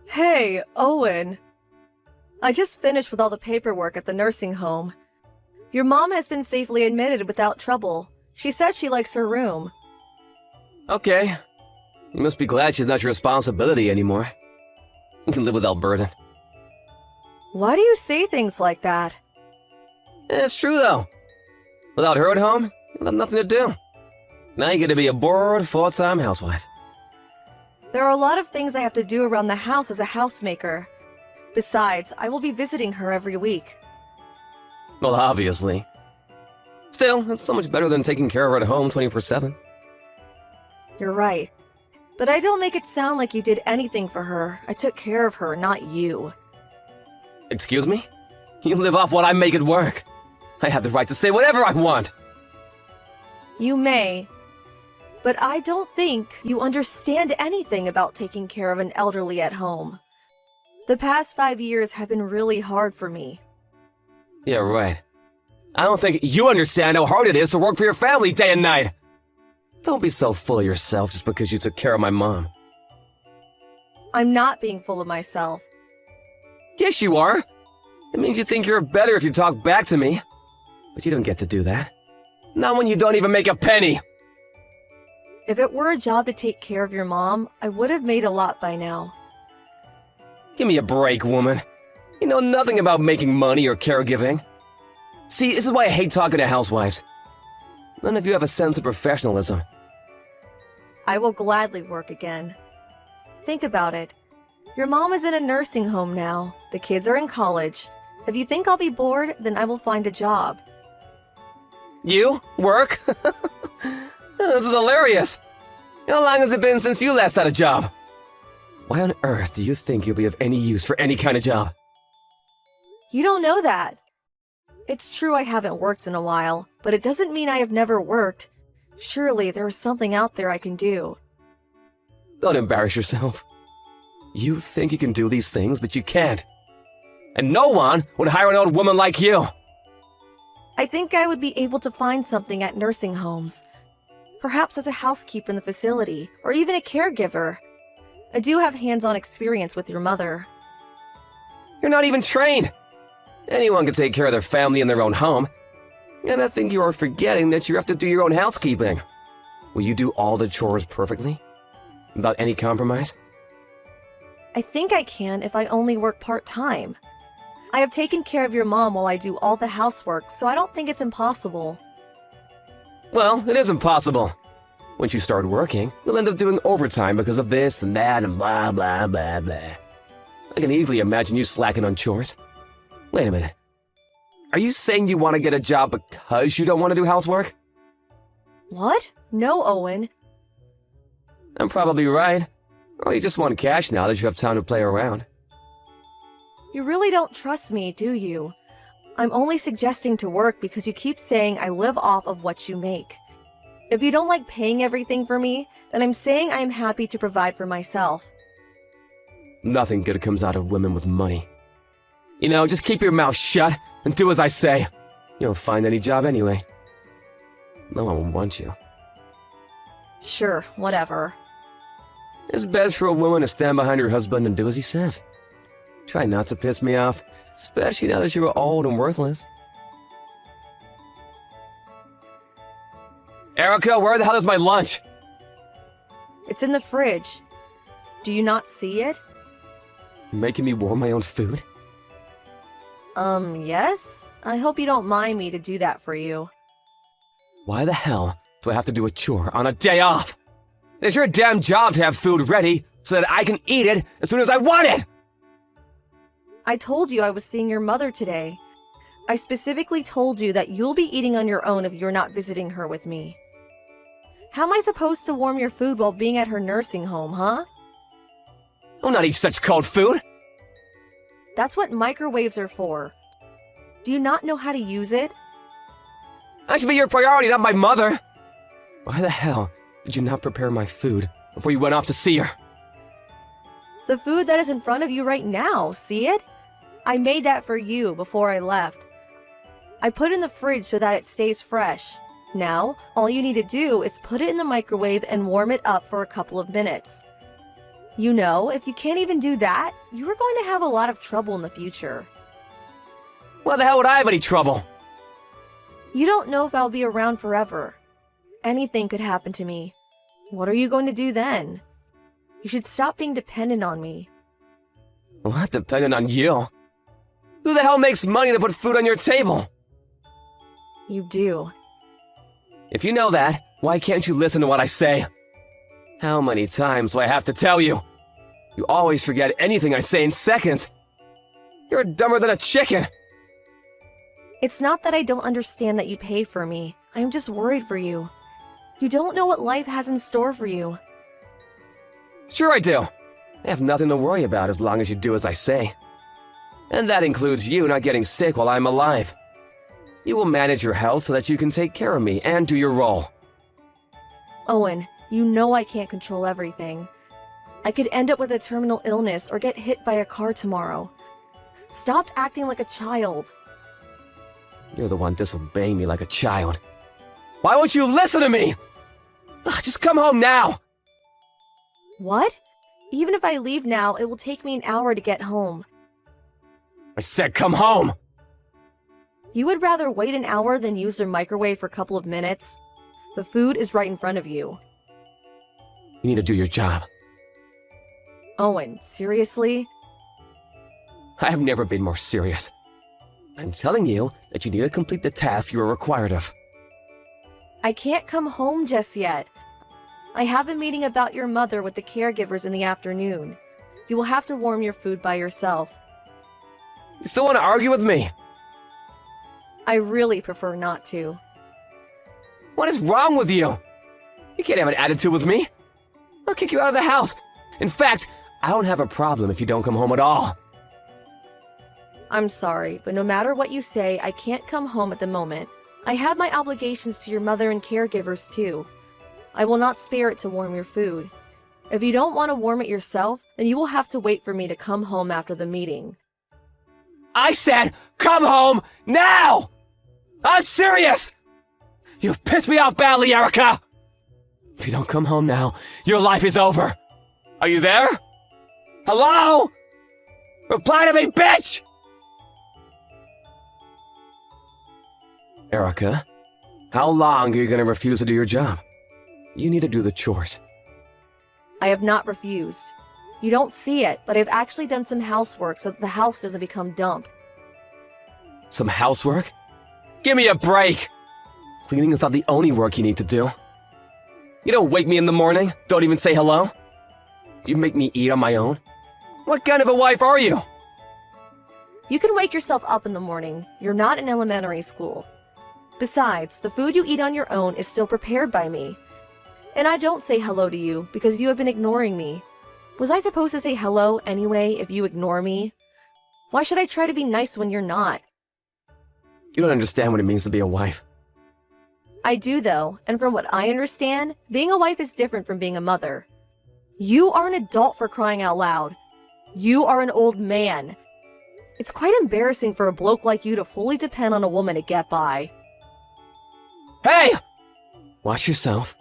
Hey, Owen. I just finished with all the paperwork at the nursing home. Your mom has been safely admitted without trouble. She said she likes her room. Okay. You must be glad she's not your responsibility anymore. You can live without burden. Why do you say things like that? It's true, though. Without her at home, you'll have nothing to do. Now you get to be a bored, full-time housewife. There are a lot of things I have to do around the house as a housemaker. Besides, I will be visiting her every week. Well, obviously. Still, it's so much better than taking care of her at home 24/7. You're right. But I don't make it sound like you did anything for her. I took care of her, not you. Excuse me? You live off what I make it work. I have the right to say whatever I want. You may. But I don't think you understand anything about taking care of an elderly at home. The past 5 years have been really hard for me. Yeah, right. I don't think you understand how hard it is to work for your family day and night. Don't be so full of yourself just because you took care of my mom. I'm not being full of myself. Yes, you are. It means you think you're better if you talk back to me. But you don't get to do that. Not when you don't even make a penny. If it were a job to take care of your mom, I would have made a lot by now. Give me a break, woman. You know nothing about making money or caregiving. See, this is why I hate talking to housewives. None of you have a sense of professionalism. I will gladly work again. Think about it. Your mom is in a nursing home now. The kids are in college. If you think I'll be bored, then I will find a job. You? Work? This is hilarious. How long has it been since you last had a job? Why on earth do you think you'll be of any use for any kind of job? You don't know that. It's true I haven't worked in a while, but it doesn't mean I have never worked. Surely there is something out there I can do. Don't embarrass yourself. You think you can do these things, but you can't. And no one would hire an old woman like you. I think I would be able to find something at nursing homes. Perhaps as a housekeeper in the facility, or even a caregiver. I do have hands-on experience with your mother. You're not even trained. Anyone can take care of their family in their own home. And I think you are forgetting that you have to do your own housekeeping. Will you do all the chores perfectly? Without any compromise? I think I can if I only work part-time. I have taken care of your mom while I do all the housework, so I don't think it's impossible. Well, it is impossible. Once you start working, you'll end up doing overtime because of this and that and blah, blah, blah, blah. I can easily imagine you slacking on chores. Wait a minute. Are you saying you want to get a job because you don't want to do housework? What? No, Owen. I'm probably right. Or you just want cash now that you have time to play around. You really don't trust me, do you? I'm only suggesting to work because you keep saying I live off of what you make. If you don't like paying everything for me, then I'm saying I am happy to provide for myself. Nothing good comes out of women with money. You know, just keep your mouth shut and do as I say. You won't find any job anyway. No one will want you. Sure, whatever. It's best for a woman to stand behind her husband and do as he says. Try not to piss me off, especially now that you're old and worthless. Erica, where the hell is my lunch? It's in the fridge. Do you not see it? Making me warm my own food? Yes? I hope you don't mind me to do that for you. Why the hell do I have to do a chore on a day off? It's your damn job to have food ready so that I can eat it as soon as I want it! I told you I was seeing your mother today. I specifically told you that you'll be eating on your own if you're not visiting her with me. How am I supposed to warm your food while being at her nursing home, huh? I'll not eat such cold food! That's what microwaves are for. Do you not know how to use it? I should be your priority, not my mother! Why the hell did you not prepare my food before you went off to see her? The food that is in front of you right now, see it? I made that for you before I left. I put it in the fridge so that it stays fresh. Now, all you need to do is put it in the microwave and warm it up for a couple of minutes. You know, if you can't even do that, you are going to have a lot of trouble in the future. Why the hell would I have any trouble? You don't know if I'll be around forever. Anything could happen to me. What are you going to do then? You should stop being dependent on me. What, dependent on you? Who the hell makes money to put food on your table? You do. If you know that, why can't you listen to what I say? How many times do I have to tell you? You always forget anything I say in seconds. You're dumber than a chicken. It's not that I don't understand that you pay for me. I am just worried for you. You don't know what life has in store for you. Sure I do. I have nothing to worry about as long as you do as I say. And that includes you not getting sick while I'm alive. You will manage your health so that you can take care of me and do your role. Owen, you know I can't control everything. I could end up with a terminal illness or get hit by a car tomorrow. Stop acting like a child. You're the one disobeying me like a child. Why won't you listen to me? Just come home now! What? Even if I leave now, it will take me an hour to get home. I said come home! You would rather wait an hour than use their microwave for a couple of minutes? The food is right in front of you. You need to do your job. Owen, seriously? I have never been more serious. I'm telling you that you need to complete the task you are required of. I can't come home just yet. I have a meeting about your mother with the caregivers in the afternoon. You will have to warm your food by yourself. You still want to argue with me? I really prefer not to. What is wrong with you? You can't have an attitude with me. I'll kick you out of the house. In fact, I don't have a problem if you don't come home at all. I'm sorry, but no matter what you say, I can't come home at the moment. I have my obligations to your mother and caregivers too. I will not spare it to warm your food. If you don't want to warm it yourself, then you will have to wait for me to come home after the meeting. I said, come home now! I'm serious! You've pissed me off badly, Erica! If you don't come home now, your life is over. Are you there? Hello? Reply to me, bitch! Erica, how long are you gonna refuse to do your job? You need to do the chores. I have not refused. You don't see it, but I've actually done some housework so that the house doesn't become dump. Some housework? Give me a break! Cleaning is not the only work you need to do. You don't wake me in the morning, don't even say hello. You make me eat on my own. What kind of a wife are you? You can wake yourself up in the morning. You're not in elementary school. Besides, the food you eat on your own is still prepared by me. And I don't say hello to you because you have been ignoring me. Was I supposed to say hello anyway if you ignore me? Why should I try to be nice when you're not? You don't understand what it means to be a wife. I do though, and from what I understand, being a wife is different from being a mother. You are an adult for crying out loud. You are an old man. It's quite embarrassing for a bloke like you to fully depend on a woman to get by. Hey! Watch yourself.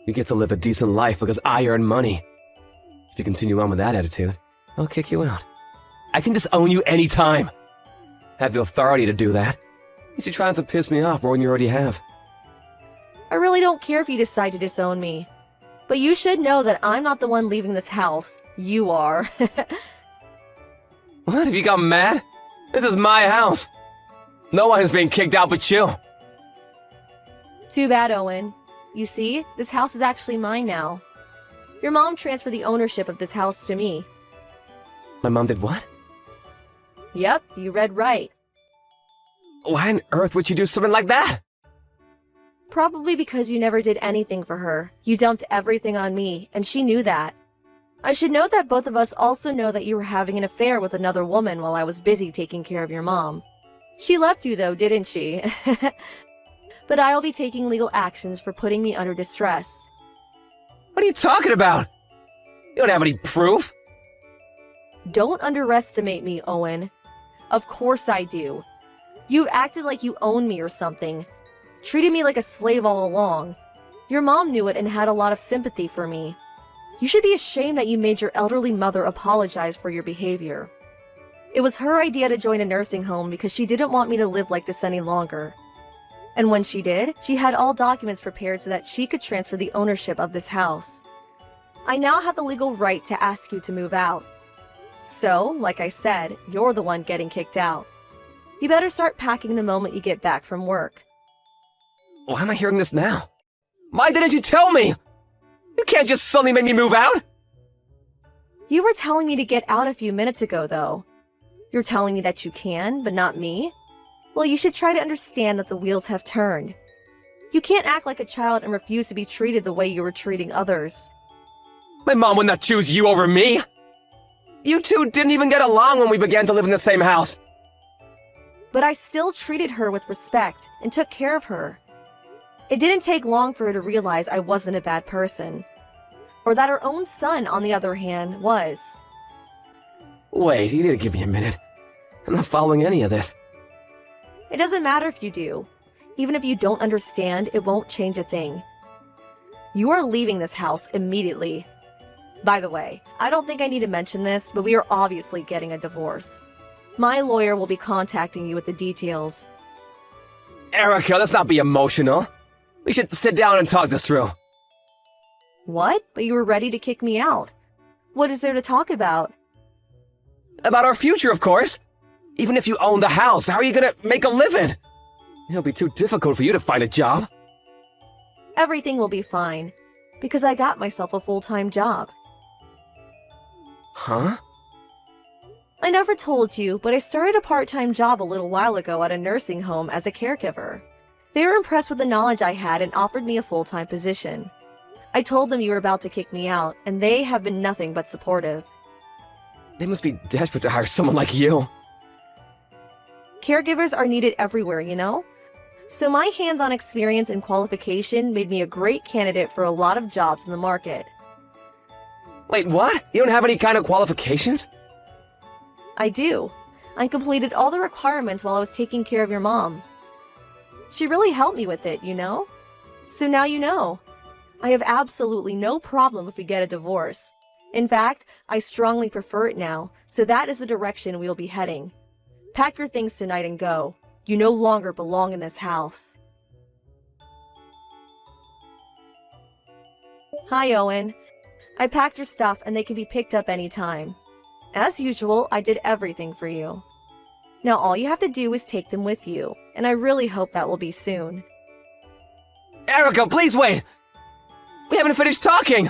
You get to live a decent life because I earn money. If you continue on with that attitude, I'll kick you out. I can disown you anytime. I have the authority to do that. You should try not to piss me off more than you already have. I really don't care if you decide to disown me. But you should know that I'm not the one leaving this house. You are. What, have you gotten mad? This is my house. No one is being kicked out but you. Too bad, Owen. You see, this house is actually mine now. Your mom transferred the ownership of this house to me. My mom did what? Yep, you read right. Why on earth would you do something like that? Probably because you never did anything for her. You dumped everything on me, and she knew that. I should note that both of us also know that you were having an affair with another woman while I was busy taking care of your mom. She left you though, didn't she? But I'll be taking legal actions for putting me under distress. What are you talking about? You don't have any proof. Don't underestimate me, Owen. Of course I do. You acted like you owned me or something. Treated me like a slave all along. Your mom knew it and had a lot of sympathy for me. You should be ashamed that you made your elderly mother apologize for your behavior. It was her idea to join a nursing home because she didn't want me to live like this any longer. And when she did, she had all documents prepared so that she could transfer the ownership of this house. I now have the legal right to ask you to move out. So, like I said, you're the one getting kicked out. You better start packing the moment you get back from work. Why am I hearing this now? Why didn't you tell me? You can't just suddenly make me move out! You were telling me to get out a few minutes ago, though. You're telling me that you can, but not me? Well, you should try to understand that the wheels have turned. You can't act like a child and refuse to be treated the way you were treating others. My mom would not choose you over me! You two didn't even get along when we began to live in the same house. But I still treated her with respect and took care of her. It didn't take long for her to realize I wasn't a bad person. Or that her own son, on the other hand, was. Wait, you need to give me a minute. I'm not following any of this. It doesn't matter if you do. Even if you don't understand, it won't change a thing. You are leaving this house immediately. By the way, I don't think I need to mention this, but we are obviously getting a divorce. My lawyer will be contacting you with the details. Erica, let's not be emotional. We should sit down and talk this through. What? But you were ready to kick me out. What is there to talk about? About our future, of course. Even if you own the house, how are you gonna make a living? It'll be too difficult for you to find a job. Everything will be fine, because I got myself a full-time job. Huh? I never told you, but I started a part-time job a little while ago at a nursing home as a caregiver. They were impressed with the knowledge I had and offered me a full-time position. I told them you were about to kick me out, and they have been nothing but supportive. They must be desperate to hire someone like you. Caregivers are needed everywhere, you know? So my hands-on experience and qualification made me a great candidate for a lot of jobs in the market. Wait, what? You don't have any kind of qualifications? I do. I completed all the requirements while I was taking care of your mom. She really helped me with it, you know? So now you know. I have absolutely no problem if we get a divorce. In fact, I strongly prefer it now, so that is the direction we'll be heading. Pack your things tonight and go. You no longer belong in this house. Hi, Owen. I packed your stuff and they can be picked up anytime. As usual, I did everything for you. Now all you have to do is take them with you, and I really hope that will be soon. Erica, please wait! We haven't finished talking!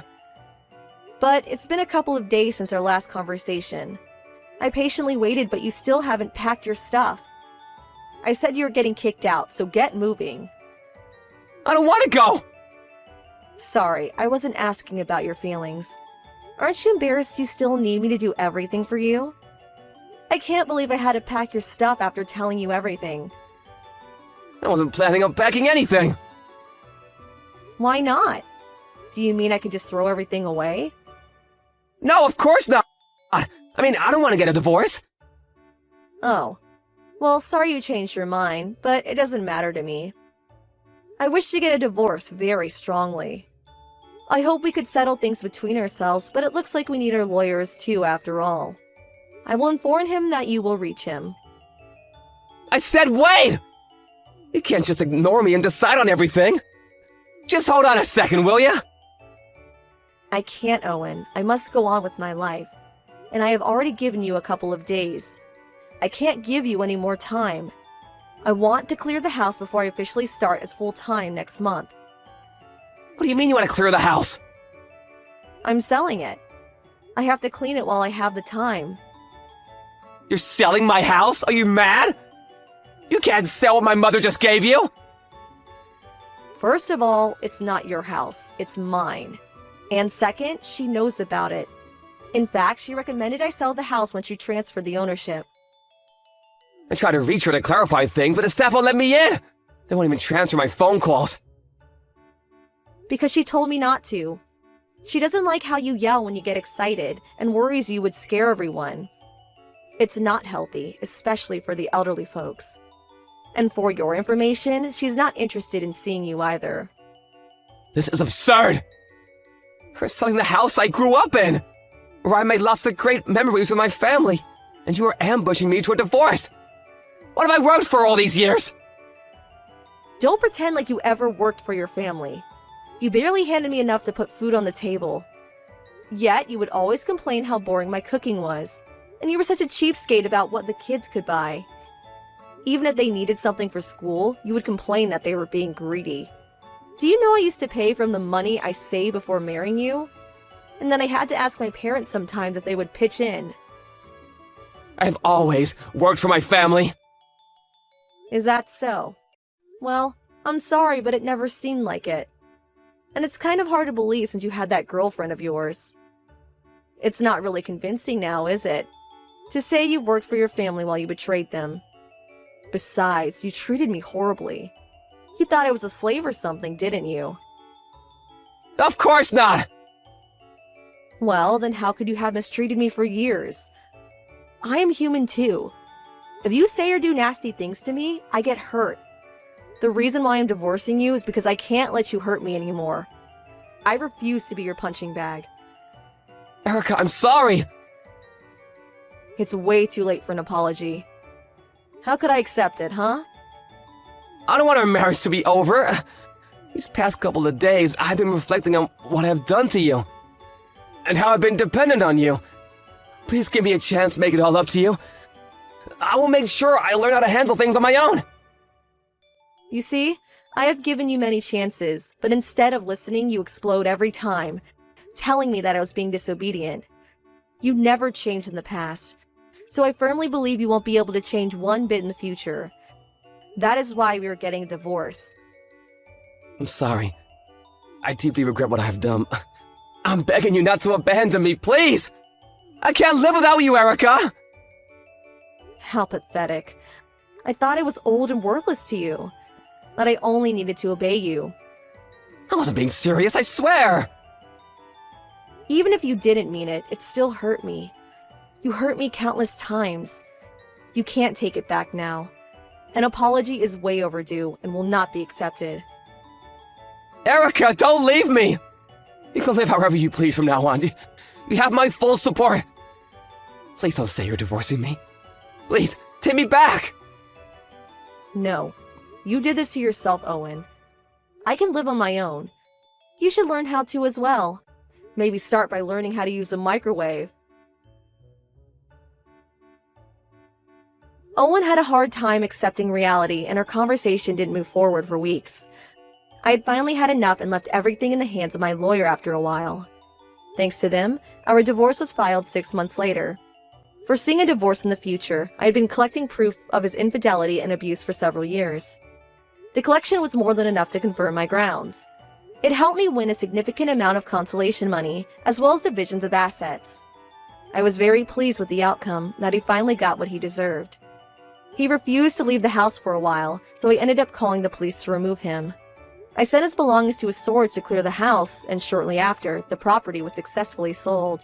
But it's been a couple of days since our last conversation. I patiently waited, but you still haven't packed your stuff. I said you were getting kicked out, so get moving. I don't want to go! Sorry, I wasn't asking about your feelings. Aren't you embarrassed you still need me to do everything for you? I can't believe I had to pack your stuff after telling you everything. I wasn't planning on packing anything! Why not? Do you mean I could just throw everything away? No, of course not! I don't want to get a divorce! Oh. Well, sorry you changed your mind, but it doesn't matter to me. I wish to get a divorce very strongly. I hope we could settle things between ourselves, but it looks like we need our lawyers too, after all. I will inform him that you will reach him. I said wait! You can't just ignore me and decide on everything! Just hold on a second, will ya? I can't, Owen. I must go on with my life. And I have already given you a couple of days. I can't give you any more time. I want to clear the house before I officially start as full-time next month. What do you mean you want to clear the house? I'm selling it. I have to clean it while I have the time. You're selling my house? Are you mad? You can't sell what my mother just gave you! First of all, it's not your house, it's mine. And second, she knows about it. In fact, she recommended I sell the house when she transferred the ownership. I tried to reach her to clarify things, but the staff won't let me in! They won't even transfer my phone calls. Because she told me not to. She doesn't like how you yell when you get excited and worries you would scare everyone. It's not healthy, especially for the elderly folks. And for your information, she's not interested in seeing you either. This is absurd! For selling the house I grew up in, where I made lots of great memories with my family, and you were ambushing me to a divorce. What have I worked for all these years? Don't pretend like you ever worked for your family. You barely handed me enough to put food on the table. Yet, you would always complain how boring my cooking was, and you were such a cheapskate about what the kids could buy. Even if they needed something for school, you would complain that they were being greedy. Do you know I used to pay from the money I saved before marrying you? And then I had to ask my parents sometimes if they would pitch in. I've always worked for my family. Is that so? Well, I'm sorry, but it never seemed like it. And it's kind of hard to believe since you had that girlfriend of yours. It's not really convincing now, is it? To say you worked for your family while you betrayed them. Besides, you treated me horribly. You thought I was a slave or something, didn't you? Of course not! Well, then how could you have mistreated me for years? I am human too. If you say or do nasty things to me, I get hurt. The reason why I'm divorcing you is because I can't let you hurt me anymore. I refuse to be your punching bag. Erica, I'm sorry! It's way too late for an apology. How could I accept it, huh? I don't want our marriage to be over. These past couple of days, I've been reflecting on what I've done to you. And how I've been dependent on you. Please give me a chance to make it all up to you. I will make sure I learn how to handle things on my own. You see, I have given you many chances, but instead of listening, you explode every time, telling me that I was being disobedient. You never changed in the past, so I firmly believe you won't be able to change one bit in the future. That is why we are getting a divorce. I'm sorry. I deeply regret what I have done. I'm begging you not to abandon me, please! I can't live without you, Erica! How pathetic. I thought I was old and worthless to you. That I only needed to obey you. I wasn't being serious, I swear! Even if you didn't mean it, it still hurt me. You hurt me countless times. You can't take it back now. An apology is way overdue and will not be accepted. Erica, don't leave me! You can live however you please from now on. You have my full support. Please don't say you're divorcing me. Please, take me back! No. You did this to yourself, Owen. I can live on my own. You should learn how to as well. Maybe start by learning how to use the microwave. Owen had a hard time accepting reality, and our conversation didn't move forward for weeks. I had finally had enough and left everything in the hands of my lawyer after a while. Thanks to them, our divorce was filed 6 months later. Foreseeing a divorce in the future, I had been collecting proof of his infidelity and abuse for several years. The collection was more than enough to confirm my grounds. It helped me win a significant amount of consolation money, as well as divisions of assets. I was very pleased with the outcome, that he finally got what he deserved. He refused to leave the house for a while, so I ended up calling the police to remove him. I sent his belongings to his storage to clear the house, and shortly after, the property was successfully sold.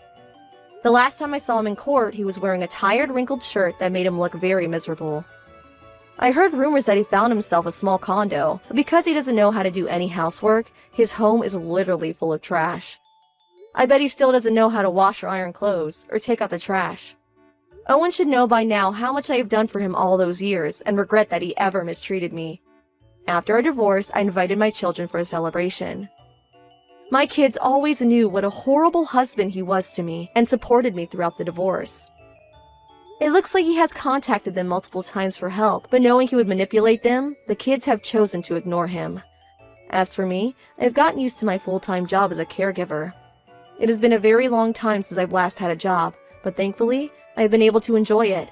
The last time I saw him in court, he was wearing a tired, wrinkled shirt that made him look very miserable. I heard rumors that he found himself a small condo, but because he doesn't know how to do any housework, his home is literally full of trash. I bet he still doesn't know how to wash or iron clothes, or take out the trash. Owen should know by now how much I have done for him all those years, and regret that he ever mistreated me. After our divorce, I invited my children for a celebration. My kids always knew what a horrible husband he was to me, and supported me throughout the divorce. It looks like he has contacted them multiple times for help, but knowing he would manipulate them, the kids have chosen to ignore him. As for me, I have gotten used to my full-time job as a caregiver. It has been a very long time since I've last had a job, but thankfully, I have been able to enjoy it.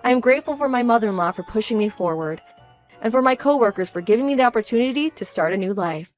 I am grateful for my mother-in-law for pushing me forward, and for my coworkers for giving me the opportunity to start a new life.